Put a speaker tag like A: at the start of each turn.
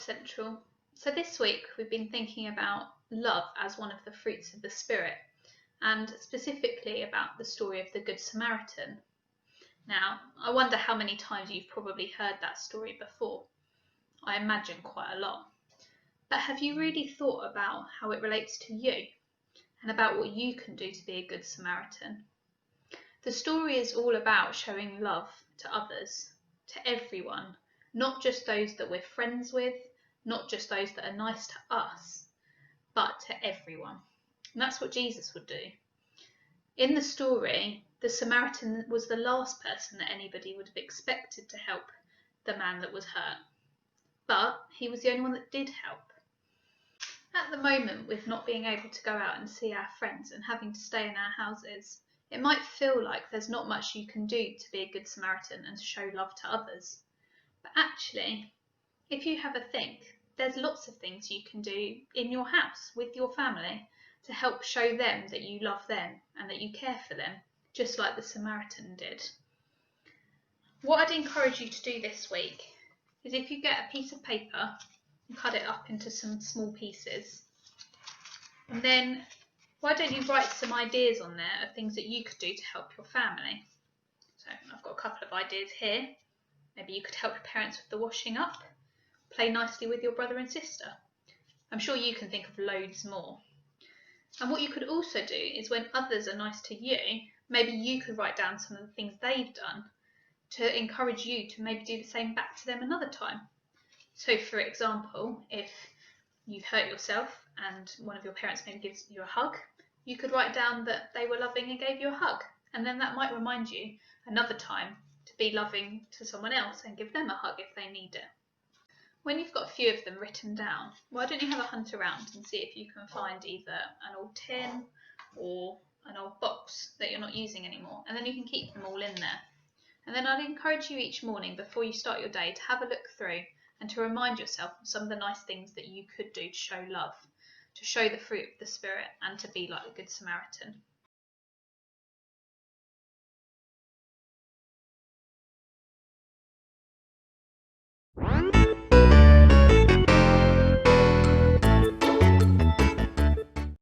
A: Central. So this week we've been thinking about love as one of the fruits of the Spirit, and specifically about the story of the Good Samaritan. Now, I wonder how many times you've probably heard that story before. I imagine quite a lot. But have you really thought about how it relates to you and about what you can do to be a Good Samaritan? The story is all about showing love to others, to everyone, not just those that we're friends with, not just those that are nice to us, but to everyone. And that's what Jesus would do. In the story, the Samaritan was the last person that anybody would have expected to help the man that was hurt, but he was the only one that did help. At the moment, with not being able to go out and see our friends and having to stay in our houses, it might feel like there's not much you can do to be a good Samaritan and to show love to others. But actually, if you have a think, there's lots of things you can do in your house with your family to help show them that you love them and that you care for them, just like the Samaritan did. What I'd encourage you to do this week is, if you get a piece of paper and cut it up into some small pieces, and then why don't you write some ideas on there of things that you could do to help your family. So I've got a couple of ideas here. Maybe you could help your parents with the washing up, play nicely with your brother and sister. I'm sure you can think of loads more. And what you could also do is, when others are nice to you, maybe you could write down some of the things they've done to encourage you to maybe do the same back to them another time. So for example, if you've hurt yourself and one of your parents maybe gives you a hug, you could write down that they were loving and gave you a hug, and then that might remind you another time to be loving to someone else and give them a hug if they need it. When you've got a few of them written down, why don't you have a hunt around and see if you can find either an old tin or an old box that you're not using anymore, and then you can keep them all in there. And then I'd encourage you each morning before you start your day to have a look through and to remind yourself of some of the nice things that you could do to show love, to show the fruit of the Spirit, and to be like the Good Samaritan.